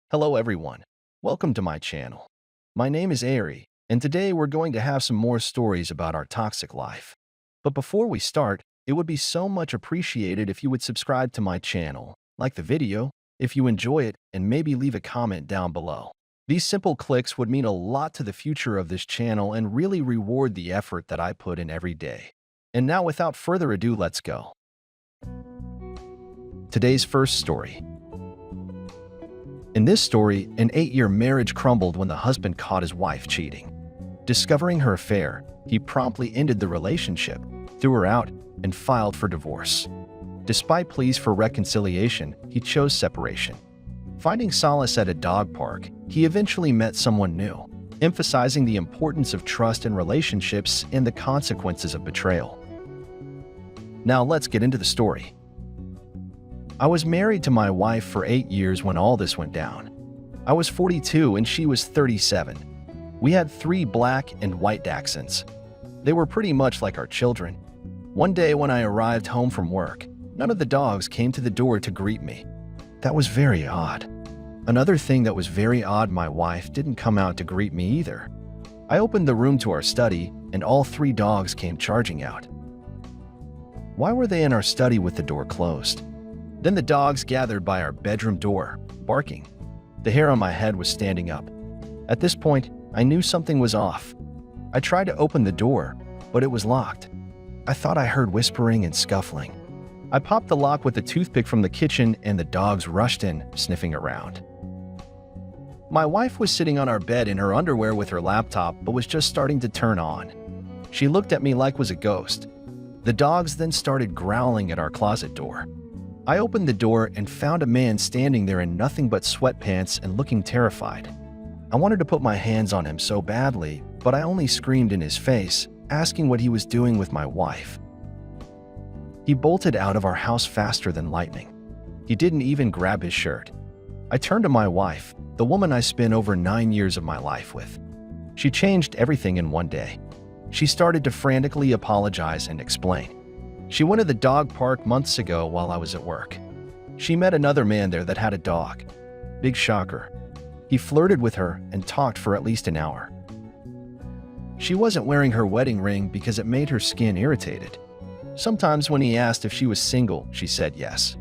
Hello everyone, welcome to my channel. My name is Ari, and today we're going to have some more stories about our toxic life. But before we start, it would be so much appreciated if you would subscribe to my channel, like the video, if you enjoy it, and maybe leave a comment down below. These simple clicks would mean a lot to the future of this channel and really reward the effort that I put in every day. And now without further ado, let's go. Today's first story. In this story, an 8-year marriage crumbled when the husband caught his wife cheating. Discovering her affair, he promptly ended the relationship, threw her out, and filed for divorce. Despite pleas for reconciliation, he chose separation. Finding solace at a dog park, he eventually met someone new, emphasizing the importance of trust in relationships and the consequences of betrayal. Now let's get into the story. I was married to my wife for 8 years when all this went down. I was 42 and she was 37. We had 3 black and white dachshunds. They were pretty much like our children. One day when I arrived home from work, none of the dogs came to the door to greet me. That was very odd. Another thing that was very odd, my wife didn't come out to greet me either. I opened the room to our study and all 3 dogs came charging out. Why were they in our study with the door closed? Then the dogs gathered by our bedroom door, barking. The hair on my head was standing up. At this point, I knew something was off. I tried to open the door, but it was locked. I thought I heard whispering and scuffling. I popped the lock with a toothpick from the kitchen and the dogs rushed in, sniffing around. My wife was sitting on our bed in her underwear with her laptop, but was just starting to turn on. She looked at me like I was a ghost. The dogs then started growling at our closet door. I opened the door and found a man standing there in nothing but sweatpants and looking terrified. I wanted to put my hands on him so badly, but I only screamed in his face, asking what he was doing with my wife. He bolted out of our house faster than lightning. He didn't even grab his shirt. I turned to my wife, the woman I spent over 9 years of my life with. She changed everything in one day. She started to frantically apologize and explain. She went to the dog park months ago while I was at work. She met another man there that had a dog. Big shocker. He flirted with her and talked for at least an hour. She wasn't wearing her wedding ring because it made her skin irritated. Sometimes when he asked if she was single, she said yes.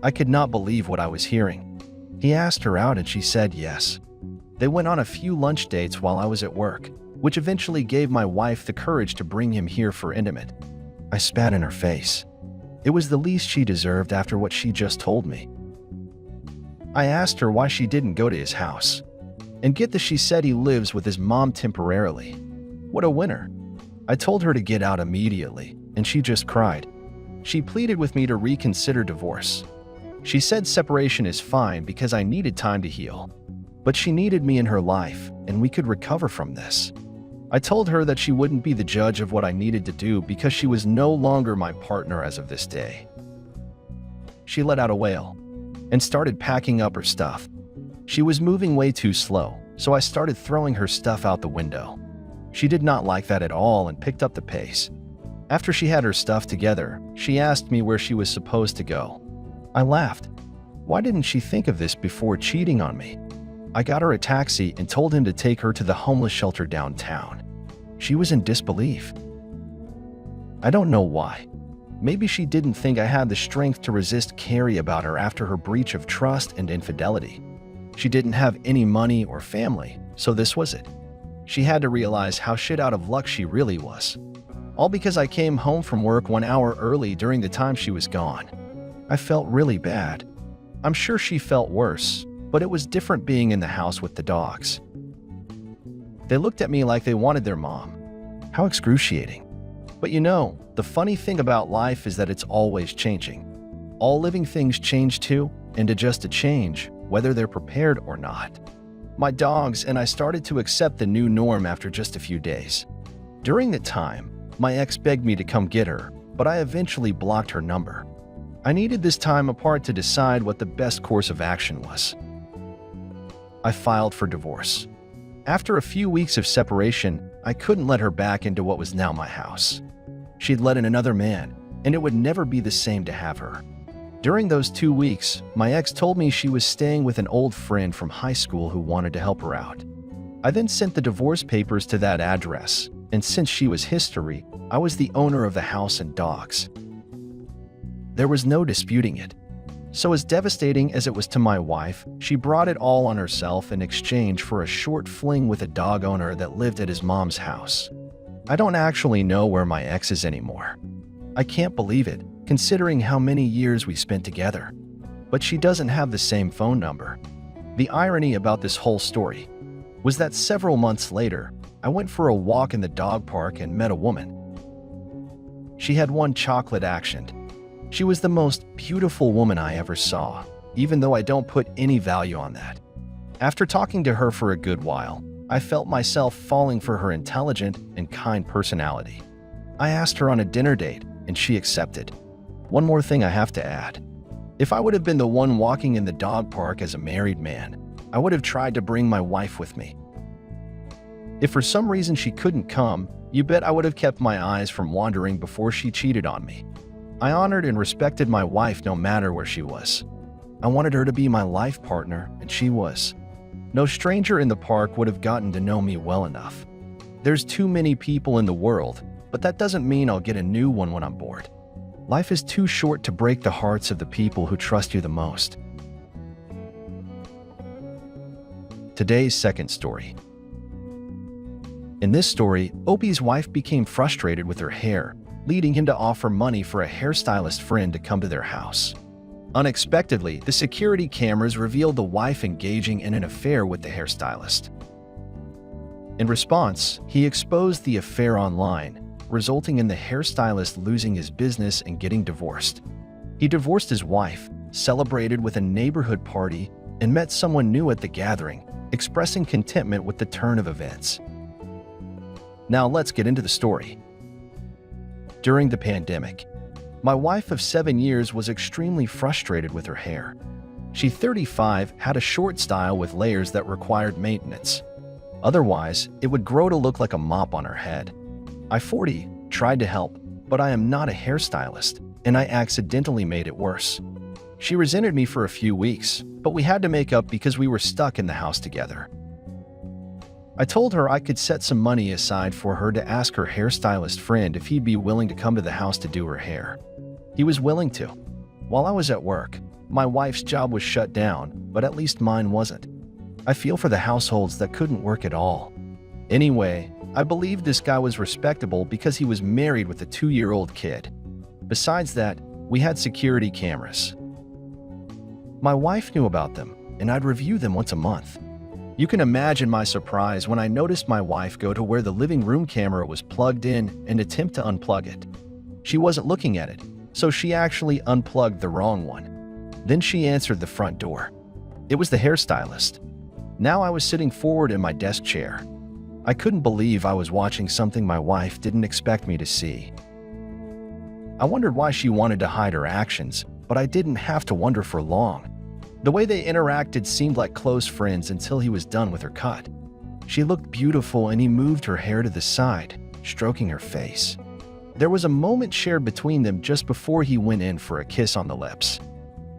I could not believe what I was hearing. He asked her out and she said yes. They went on a few lunch dates while I was at work, which eventually gave my wife the courage to bring him here for intimate. I spat in her face. It was the least she deserved after what she just told me. I asked her why she didn't go to his house. And get this, she said he lives with his mom temporarily. What a winner. I told her to get out immediately, and she just cried. She pleaded with me to reconsider divorce. She said separation is fine because I needed time to heal. But she needed me in her life, and we could recover from this. I told her that she wouldn't be the judge of what I needed to do because she was no longer my partner as of this day. She let out a wail and started packing up her stuff. She was moving way too slow, so I started throwing her stuff out the window. She did not like that at all and picked up the pace. After she had her stuff together, she asked me where she was supposed to go. I laughed. Why didn't she think of this before cheating on me? I got her a taxi and told him to take her to the homeless shelter downtown. She was in disbelief. I don't know why. Maybe she didn't think I had the strength to resist Carrie about her after her breach of trust and infidelity. She didn't have any money or family, so this was it. She had to realize how shit out of luck she really was. All because I came home from work 1 hour early during the time she was gone. I felt really bad. I'm sure she felt worse, but it was different being in the house with the dogs. They looked at me like they wanted their mom. How excruciating. But you know, the funny thing about life is that it's always changing. All living things change too, and adjust to change, whether they're prepared or not. My dogs and I started to accept the new norm after just a few days. During the time, my ex begged me to come get her, but I eventually blocked her number. I needed this time apart to decide what the best course of action was. I filed for divorce. After a few weeks of separation, I couldn't let her back into what was now my house. She'd let in another man, and it would never be the same to have her. During those 2 weeks, my ex told me she was staying with an old friend from high school who wanted to help her out. I then sent the divorce papers to that address, and since she was history, I was the owner of the house and dogs. There was no disputing it. So as devastating as it was to my wife, she brought it all on herself in exchange for a short fling with a dog owner that lived at his mom's house. I don't actually know where my ex is anymore. I can't believe it, considering how many years we spent together. But she doesn't have the same phone number. The irony about this whole story was that several months later, I went for a walk in the dog park and met a woman. She had one chocolate accent. She was the most beautiful woman I ever saw, even though I don't put any value on that. After talking to her for a good while, I felt myself falling for her intelligent and kind personality. I asked her on a dinner date, and she accepted. One more thing I have to add. If I would have been the one walking in the dog park as a married man, I would have tried to bring my wife with me. If for some reason she couldn't come, you bet I would have kept my eyes from wandering before she cheated on me. I honored and respected my wife no matter where she was. I wanted her to be my life partner, and she was. No stranger in the park would have gotten to know me well enough. There's too many people in the world, but that doesn't mean I'll get a new one when I'm bored. Life is too short to break the hearts of the people who trust you the most. Today's second story. In this story, Opie's wife became frustrated with her hair, leading him to offer money for a hairstylist friend to come to their house. Unexpectedly, the security cameras revealed the wife engaging in an affair with the hairstylist. In response, he exposed the affair online, resulting in the hairstylist losing his business and getting divorced. He divorced his wife, celebrated with a neighborhood party, and met someone new at the gathering, expressing contentment with the turn of events. Now let's get into the story. During the pandemic, my wife of 7 years was extremely frustrated with her hair. She, 35, had a short style with layers that required maintenance. Otherwise, it would grow to look like a mop on her head. I, 40, tried to help, but I am not a hairstylist, and I accidentally made it worse. She resented me for a few weeks, but we had to make up because we were stuck in the house together. I told her I could set some money aside for her to ask her hairstylist friend if he'd be willing to come to the house to do her hair. He was willing to. While I was at work, my wife's job was shut down, but at least mine wasn't. I feel for the households that couldn't work at all. Anyway, I believed this guy was respectable because he was married with a 2-year-old kid. Besides that, we had security cameras. My wife knew about them, and I'd review them once a month. You can imagine my surprise when I noticed my wife go to where the living room camera was plugged in and attempt to unplug it. She wasn't looking at it, so she actually unplugged the wrong one. Then she answered the front door. It was the hairstylist. Now I was sitting forward in my desk chair. I couldn't believe I was watching something my wife didn't expect me to see. I wondered why she wanted to hide her actions, but I didn't have to wonder for long. The way they interacted seemed like close friends until he was done with her cut. She looked beautiful and he moved her hair to the side, stroking her face. There was a moment shared between them just before he went in for a kiss on the lips.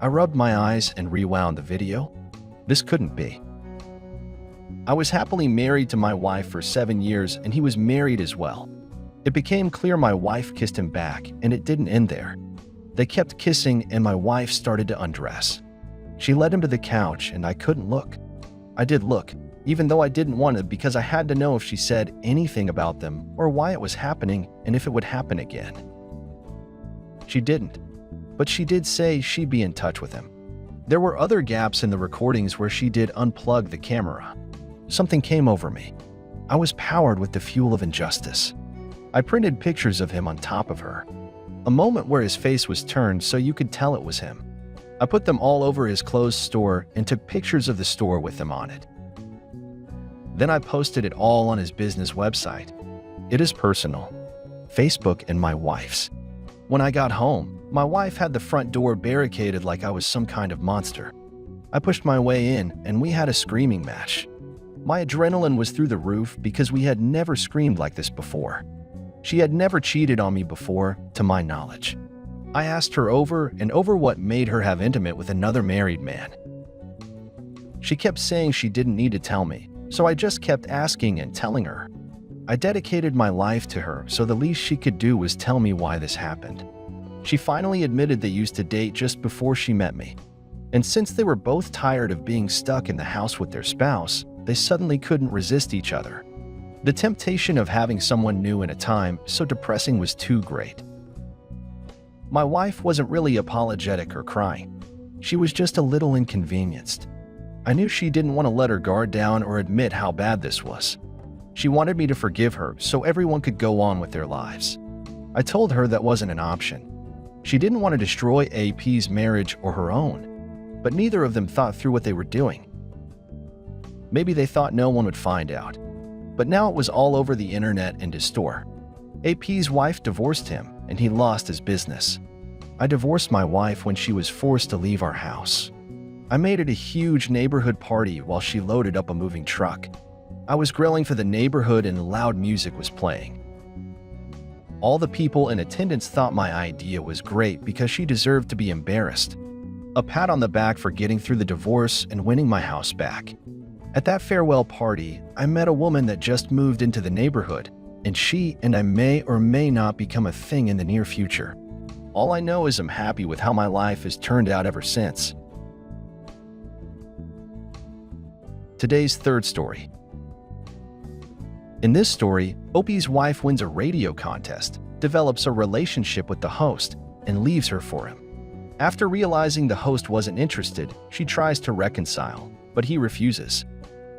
I rubbed my eyes and rewound the video. This couldn't be. I was happily married to my wife for 7 years and he was married as well. It became clear my wife kissed him back and it didn't end there. They kept kissing and my wife started to undress. She led him to the couch and I couldn't look. I did look, even though I didn't want to because I had to know if she said anything about them or why it was happening and if it would happen again. She didn't, but she did say she'd be in touch with him. There were other gaps in the recordings where she did unplug the camera. Something came over me. I was powered with the fuel of injustice. I printed pictures of him on top of her. A moment where his face was turned so you could tell it was him. I put them all over his closed store and took pictures of the store with them on it. Then I posted it all on his business website. It is personal, Facebook and my wife's. When I got home, my wife had the front door barricaded like I was some kind of monster. I pushed my way in and we had a screaming match. My adrenaline was through the roof because we had never screamed like this before. She had never cheated on me before, to my knowledge. I asked her over and over what made her have intimate with another married man. She kept saying she didn't need to tell me, so I just kept asking and telling her. I dedicated my life to her, so the least she could do was tell me why this happened. She finally admitted they used to date just before she met me. And since they were both tired of being stuck in the house with their spouse, they suddenly couldn't resist each other. The temptation of having someone new in a time so depressing was too great. My wife wasn't really apologetic or crying. She was just a little inconvenienced. I knew she didn't want to let her guard down or admit how bad this was. She wanted me to forgive her so everyone could go on with their lives. I told her that wasn't an option. She didn't want to destroy AP's marriage or her own, but neither of them thought through what they were doing. Maybe they thought no one would find out, but now it was all over the internet and his store. AP's wife divorced him, and he lost his business. I divorced my wife when she was forced to leave our house. I made it a huge neighborhood party while she loaded up a moving truck. I was grilling for the neighborhood and loud music was playing. All the people in attendance thought my idea was great because she deserved to be embarrassed. A pat on the back for getting through the divorce and winning my house back. At that farewell party, I met a woman that just moved into the neighborhood, and she and I may or may not become a thing in the near future. All I know is I'm happy with how my life has turned out ever since. Today's third story. In this story, Opie's wife wins a radio contest, develops a relationship with the host, and leaves her for him. After realizing the host wasn't interested, she tries to reconcile, but he refuses.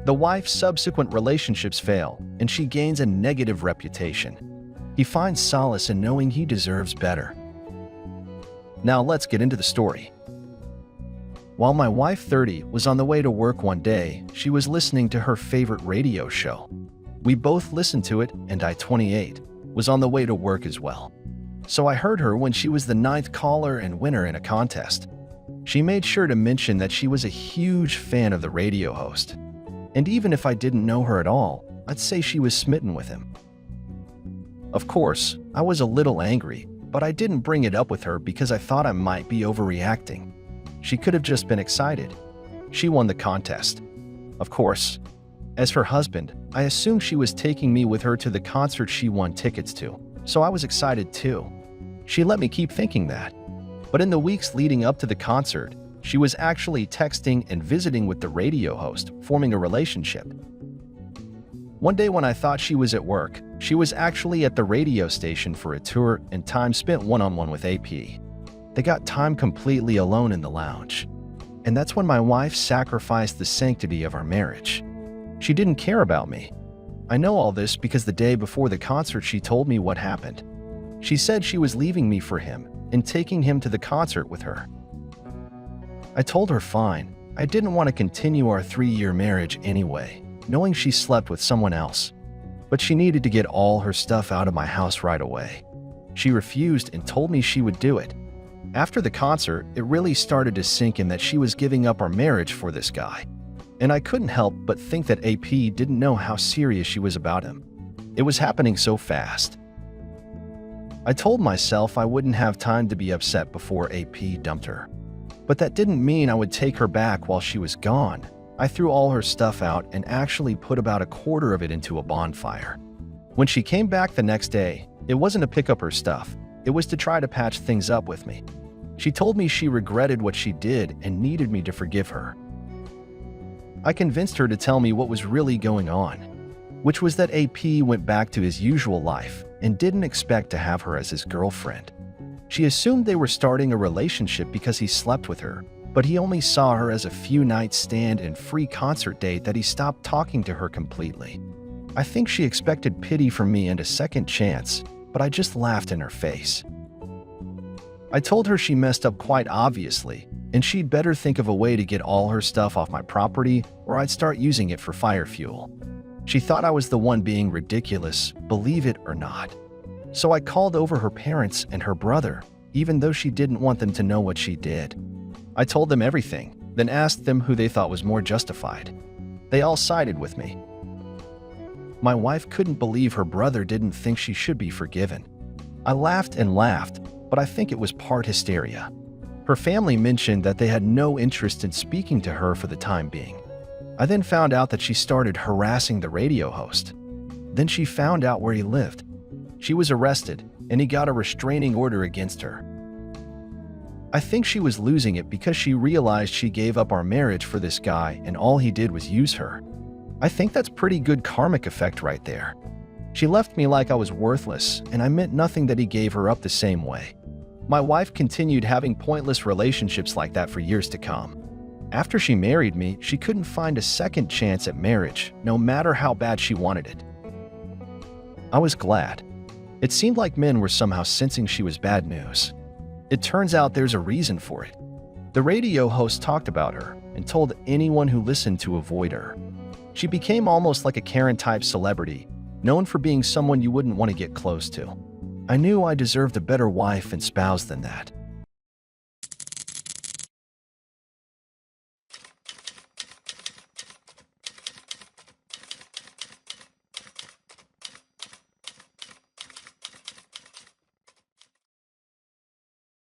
The wife's subsequent relationships fail, and she gains a negative reputation. He finds solace in knowing he deserves better. Now let's get into the story. While my wife, 30, was on the way to work one day, she was listening to her favorite radio show. We both listened to it, and I, 28, was on the way to work as well. So I heard her when she was the 9th caller and winner in a contest. She made sure to mention that she was a huge fan of the radio host. And even if I didn't know her at all, I'd say she was smitten with him. Of course, I was a little angry, but I didn't bring it up with her because I thought I might be overreacting. She could have just been excited. She won the contest. Of course. As her husband, I assumed she was taking me with her to the concert she won tickets to, so I was excited too. She let me keep thinking that. But in the weeks leading up to the concert, she was actually texting and visiting with the radio host, forming a relationship. One day when I thought she was at work, she was actually at the radio station for a tour and time spent one-on-one with AP. They got time completely alone in the lounge. And that's when my wife sacrificed the sanctity of our marriage. She didn't care about me. I know all this because the day before the concert she told me what happened. She said she was leaving me for him and taking him to the concert with her. I told her fine. I didn't want to continue our 3-year marriage anyway, knowing she slept with someone else. But she needed to get all her stuff out of my house right away. She refused and told me she would do it. After the concert, it really started to sink in that she was giving up our marriage for this guy. And I couldn't help but think that AP didn't know how serious she was about him. It was happening so fast. I told myself I wouldn't have time to be upset before AP dumped her. But that didn't mean I would take her back while she was gone. I threw all her stuff out and actually put about a quarter of it into a bonfire. When she came back the next day, it wasn't to pick up her stuff. It was to try to patch things up with me. She told me she regretted what she did and needed me to forgive her. I convinced her to tell me what was really going on, which was that AP went back to his usual life and didn't expect to have her as his girlfriend. She assumed they were starting a relationship because he slept with her, but he only saw her as a few nights stand and free concert date that he stopped talking to her completely. I think she expected pity from me and a second chance, but I just laughed in her face. I told her she messed up quite obviously, and she'd better think of a way to get all her stuff off my property or I'd start using it for fire fuel. She thought I was the one being ridiculous, believe it or not. So I called over her parents and her brother, even though she didn't want them to know what she did. I told them everything, then asked them who they thought was more justified. They all sided with me. My wife couldn't believe her brother didn't think she should be forgiven. I laughed and laughed, but I think it was part hysteria. Her family mentioned that they had no interest in speaking to her for the time being. I then found out that she started harassing the radio host. Then she found out where he lived. She was arrested, and he got a restraining order against her. I think she was losing it because she realized she gave up our marriage for this guy and all he did was use her. I think that's pretty good karmic effect right there. She left me like I was worthless, and I meant nothing that he gave her up the same way. My wife continued having pointless relationships like that for years to come. After she married me, she couldn't find a second chance at marriage, no matter how bad she wanted it. I was glad. It seemed like men were somehow sensing she was bad news. It turns out there's a reason for it. The radio host talked about her and told anyone who listened to avoid her. She became almost like a Karen-type celebrity, known for being someone you wouldn't want to get close to. I knew I deserved a better wife and spouse than that.